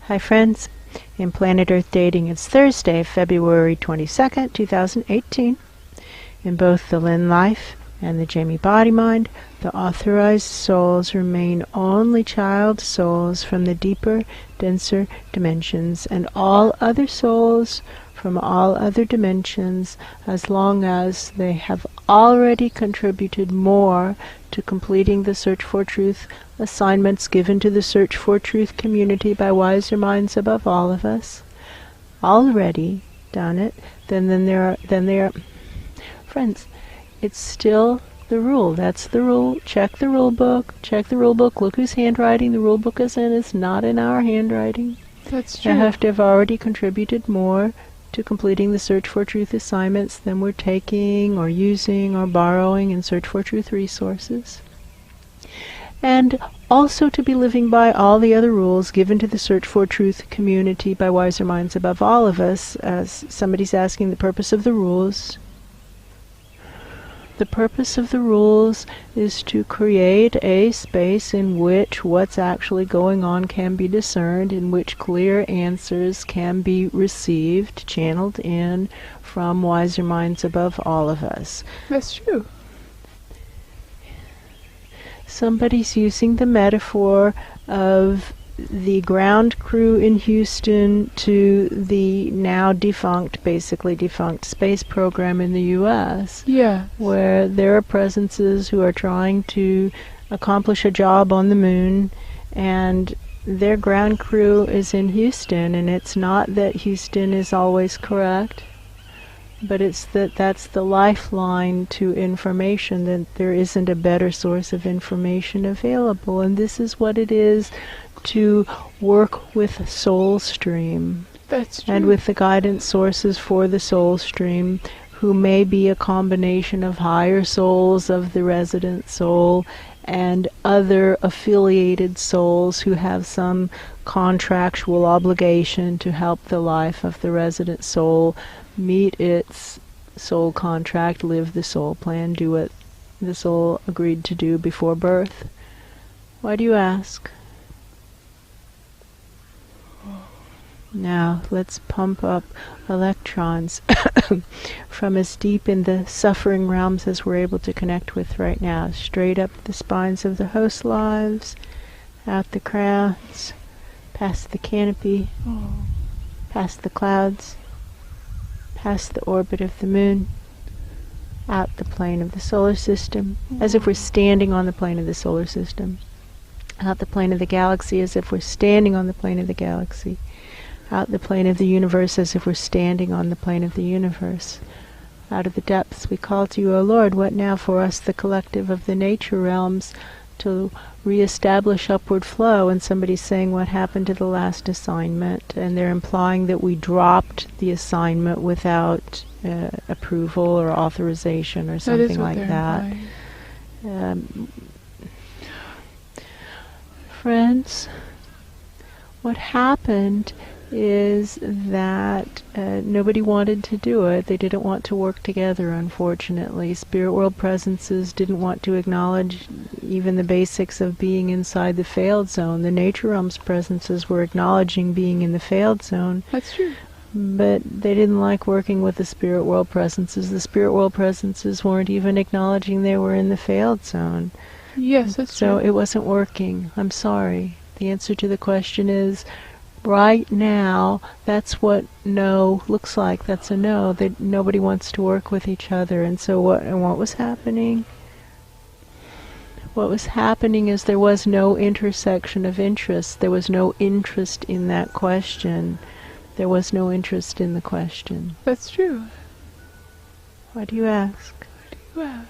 Hi friends, in Planet Earth Dating it's Thursday, February 22nd, 2018. In both the Lynn Life and the Jamie Body Mind, the authorized souls remain only child souls from the deeper, denser dimensions, and all other souls from all other dimensions, as long as they have already contributed more to completing the Search for Truth assignments given to the Search for Truth community by wiser minds above all of us, already done it, then they are friends. It's still the rule. That's the rule. Check the rule book. Check the rule book. Look whose handwriting the rule book is in. It's not in our handwriting. That's true. You have to have already contributed more to completing the Search for Truth assignments than we're taking or using or borrowing in Search for Truth resources. And also to be living by all the other rules given to the Search for Truth community by wiser minds above all of us. As somebody's asking the purpose of the rules. The purpose of the rules is to create a space in which what's actually going on can be discerned, in which clear answers can be received, channeled in from wiser minds above all of us. That's true. Somebody's using the metaphor of the ground crew in Houston to the now defunct, basically defunct space program in the U.S. Yeah. Where there are presences who are trying to accomplish a job on the moon, and their ground crew is in Houston, and it's not that Houston is always correct, but it's that that's the lifeline to information, that there isn't a better source of information available. And this is what it is to work with Soul Stream. That's true. And with the guidance sources for the Soul Stream, who may be a combination of higher souls of the resident soul and other affiliated souls who have some contractual obligation to help the life of the resident soul meet its soul contract, live the soul plan, do what the soul agreed to do before birth. Why do you ask? Now let's pump up electrons from as deep in the suffering realms as we're able to connect with right now, straight up the spines of the host lives, out the crowns, past the canopy, past the clouds, past the orbit of the moon, out the plane of the solar system, as if we're standing on the plane of the solar system, out the plane of the galaxy as if we're standing on the plane of the galaxy, out the plane of the universe as if we're standing on the plane of the universe. Out of the depths we call to you, O Lord, what now for us, the collective of the nature realms, to reestablish upward flow. And somebody's saying what happened to the last assignment, and they're implying that we dropped the assignment without approval or authorization or something like that. Friends, what happened is that nobody wanted to do it. They didn't want to work together, unfortunately. Spirit world presences didn't want to acknowledge even the basics of being inside the failed zone. The nature realms presences were acknowledging being in the failed zone. That's true. But they didn't like working with the spirit world presences. The spirit world presences weren't even acknowledging they were in the failed zone. Yes, that's true. So it wasn't working. I'm sorry. The answer to the question is, right now, that's what no looks like. That's a no. That nobody wants to work with each other. And so what was happening? What was happening is there was no intersection of interest. There was no interest in that question. There was no interest in the question. That's true. Why do you ask? Why do you ask?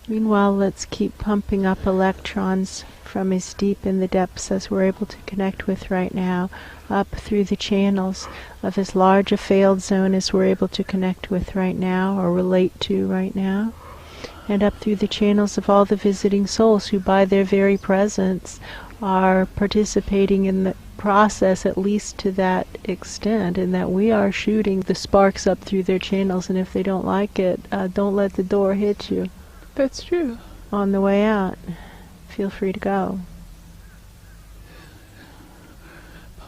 Meanwhile, let's keep pumping up electrons from as deep in the depths as we're able to connect with right now, up through the channels of as large a failed zone as we're able to connect with right now or relate to right now, and up through the channels of all the visiting souls who by their very presence are participating in the process, at least to that extent, in that we are shooting the sparks up through their channels, and if they don't like it, don't let the door hit you. That's true. On the way out, feel free to go.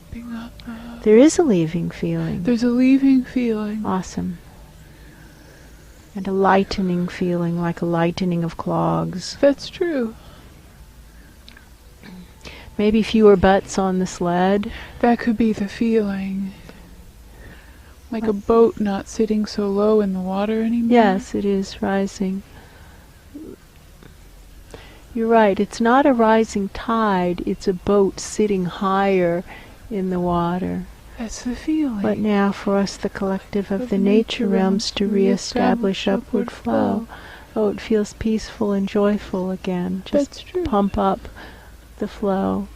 pumping up. There is a leaving feeling. There's a leaving feeling. Awesome. And a lightening feeling, like a lightening of clogs. That's true. Maybe fewer butts on the sled. That could be the feeling. Like a boat not sitting so low in the water anymore. Yes, it is rising. You're right, it's not a rising tide, it's a boat sitting higher in the water. That's the feeling. But now for us, the collective of the nature realms, to reestablish upward flow. Oh, it feels peaceful and joyful again. Just pump up the flow.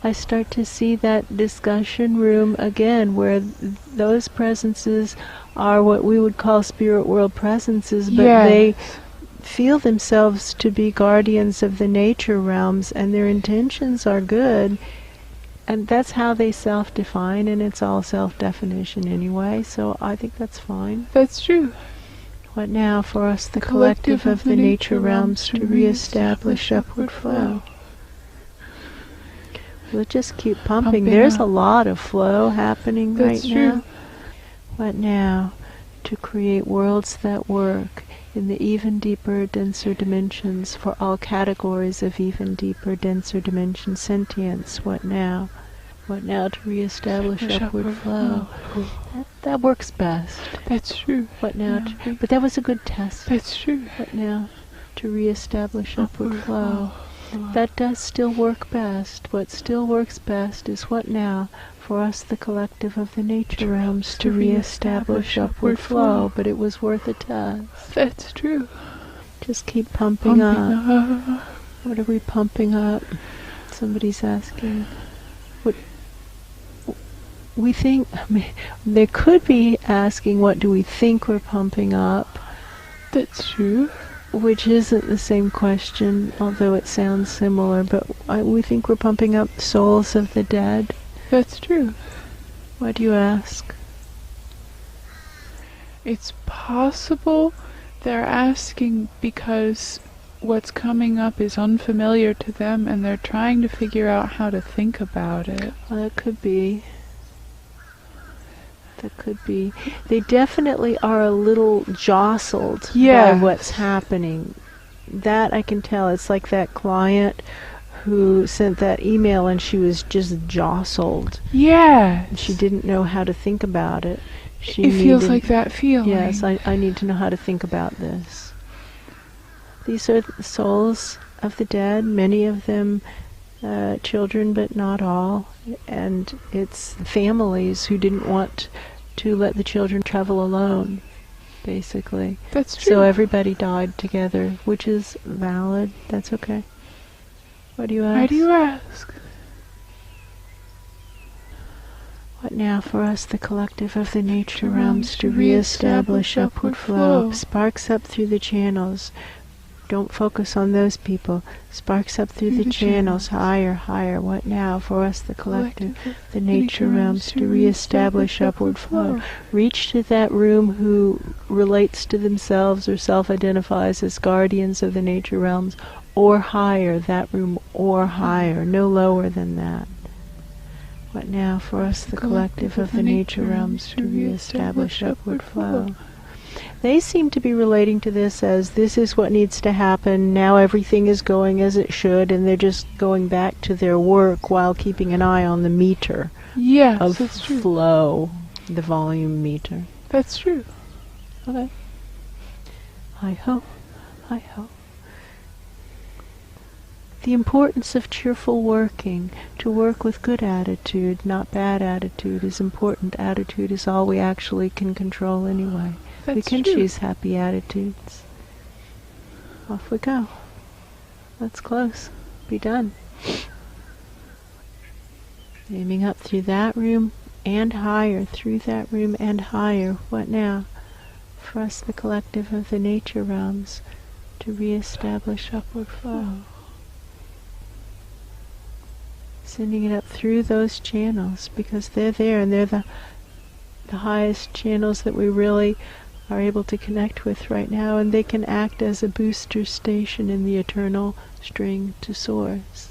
I start to see that discussion room again, where those presences are what we would call spirit world presences, but they feel themselves to be guardians of the nature realms, and their intentions are good, and that's how they self-define, and it's all self-definition anyway, so I think that's fine. That's true. What now for us, the collective of the nature realms, to reestablish upward flow? We'll just keep pumping. There's a lot of flow happening right now. What now? To create worlds that work in the even deeper, denser dimensions for all categories of even deeper, denser dimension sentience. What now? What now to reestablish upward flow? That works best. That's true. What now? But that was a good test. That's true. What now? To reestablish upward flow. That does still work best. What still works best is what now? For us, the collective of the nature realms, to reestablish upward flow. But it was worth a test. That's true. Just keep pumping up. What are we pumping up? Somebody's asking. What we think, they could be asking, what do we think we're pumping up? That's true. Which isn't the same question, although it sounds similar, but we think we're pumping up souls of the dead. That's true. Why do you ask? It's possible they're asking because what's coming up is unfamiliar to them, and they're trying to figure out how to think about it. Well, that could be. That could be. They definitely are a little jostled by what's happening. That I can tell. It's like that client who sent that email and she was just jostled. Yeah. She didn't know how to think about it. It feels like that feeling. Yes, I need to know how to think about this. These are the souls of the dead, many of them children, but not all. And it's families who didn't want to let the children travel alone, basically. That's true. So everybody died together, which is valid. That's okay. What do you ask? Why do you ask? What now for us, the collective of the nature realms, to reestablish upward flow? Sparks up through the channels. Don't focus on those people. Sparks up through the channels, higher, higher. What now for us, the collective, the nature realms, to reestablish upward flow? Reach to that room who relates to themselves or self-identifies as guardians of the nature realms, or higher, that room, or higher, no lower than that. What now for us, the collective of the nature realms, to reestablish upward flow? They seem to be relating to this as, this is what needs to happen, now everything is going as it should, and they're just going back to their work while keeping an eye on the meter of flow, the volume meter. That's true. Okay. I hope. The importance of cheerful working, to work with good attitude, not bad attitude, is important. Attitude is all we actually can control anyway. We can choose happy attitudes. Off we go. Let's close. Be done. Aiming up through that room and higher, through that room and higher. What now? For us, the collective of the nature realms, to reestablish upward flow. Sending it up through those channels, because they're there, and they're the highest channels that we really are able to connect with right now, and they can act as a booster station in the eternal string to source.